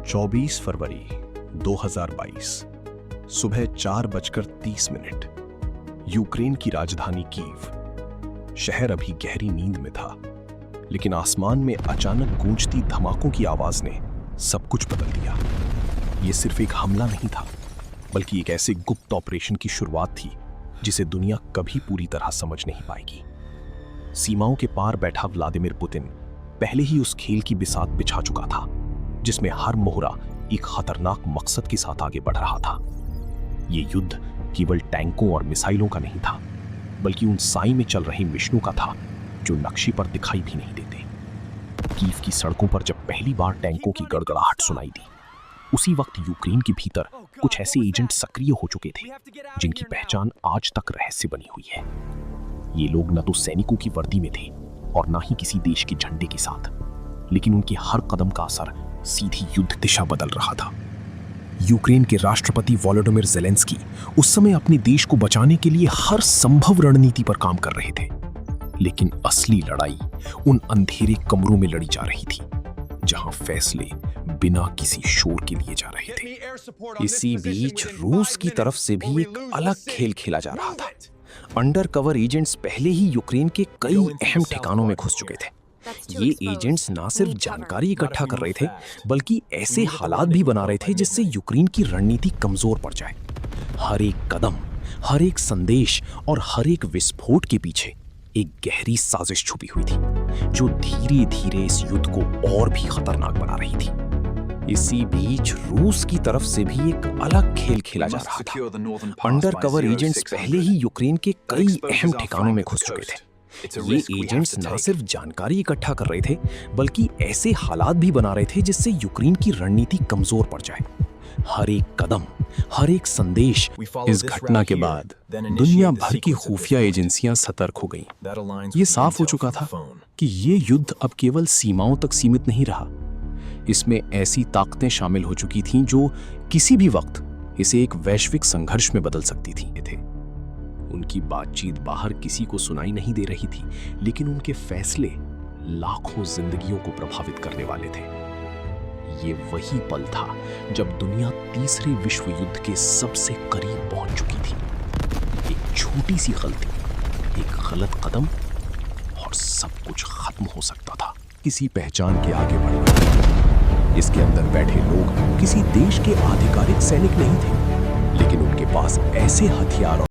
24 फरवरी 2022 सुबह 4:30 यूक्रेन की राजधानी कीव। शहर अभी गहरी नींद में था, लेकिन आसमान में अचानक गूंजती धमाकों की आवाज ने सब कुछ बदल दिया। ये सिर्फ एक हमला नहीं था, बल्कि एक ऐसे गुप्त ऑपरेशन की शुरुआत थी जिसे दुनिया कभी पूरी तरह समझ नहीं पाएगी। सीमाओं के पार बैठा व्लादिमीर पुतिन पहले ही उस खेल की बिसात बिछा चुका था, जिसमें हर मोहरा एक खतरनाक मकसद के साथ आगे बढ़ रहा था। ये युद्ध केवल टैंकों और मिसाइलों का नहीं था, बल्कि उन साई में चल रहे मिशनों का था जो नक्शे पर दिखाई भी नहीं देते। कीव की सड़कों पर जब पहली बार टैंकों की गड़गड़ाहट सुनाई दी, उसी वक्त यूक्रेन के भीतर कुछ ऐसे एजेंट सक्रिय हो चुके थे जिनकी पहचान आज तक रहस्य बनी हुई है। ये लोग न तो सैनिकों की वर्दी में थे और न ही किसी देश के झंडे के साथ, लेकिन उनके हर कदम का असर सीधी युद्ध दिशा बदल रहा था। यूक्रेन के राष्ट्रपति वोलोडिमिर ज़ेलेंस्की उस समय अपने देश को बचाने के लिए हर संभव रणनीति पर काम कर रहे थे, लेकिन असली लड़ाई उन अंधेरे कमरों में लड़ी जा रही थी जहां फैसले बिना किसी शोर के लिए जा रहे थे। इसी बीच रूस की तरफ से भी एक अलग खेल खेला जा रहा था। अंडरकवर एजेंट्स पहले ही यूक्रेन के कई अहम ठिकानों में घुस चुके थे। ये एजेंट्स ना सिर्फ जानकारी इकट्ठा कर रहे थे, बल्कि ऐसे हालात भी बना रहे थे जिससे यूक्रेन की रणनीति कमजोर पड़ जाए। हर एक कदम, हर एक संदेश और हर एक विस्फोट के पीछे एक गहरी साजिश छुपी हुई थी, जो धीरे धीरे इस युद्ध को और भी खतरनाक बना रही थी। इसी बीच रूस की तरफ से भी एक अलग खेल खेला जा रहा था। अंडरकवर एजेंट्स पहले ही यूक्रेन के कई अहम ठिकानों में घुस चुके थे। ये एजेंट्स ना सिर्फ जानकारी इकट्ठा कर रहे थे, बल्कि ऐसे हालात भी बना रहे थे जिससे यूक्रेन की रणनीति कमजोर पड़ जाए। हर एक कदम, हर एक संदेश। इस घटना के बाद दुनिया भर की खुफिया एजेंसियां सतर्क हो गईं। ये साफ हो चुका था कि ये युद्ध अब केवल सीमाओं तक सीमित नहीं रहा। इसमें ऐसी ताकतें शामिल हो चुकी थीं जो किसी भी वक्त इसे एक वैश्विक संघर्ष में बदल सकती थीं। उनकी बातचीत बाहर किसी को सुनाई नहीं दे रही थी, लेकिन उनके फैसले लाखों जिंदगियों को प्रभावित करने वाले थे। ये वही पल था जब दुनिया तीसरे विश्व युद्ध के सबसे करीब पहुंच चुकी थी। एक छोटी सी गलती, एक गलत कदम और सब कुछ खत्म हो सकता था। किसी पहचान के आगे बढ़ना। इसके अंदर बैठे लोग किसी देश के आधिकारिक सैनिक नहीं थे, लेकिन उनके पास ऐसे हथियार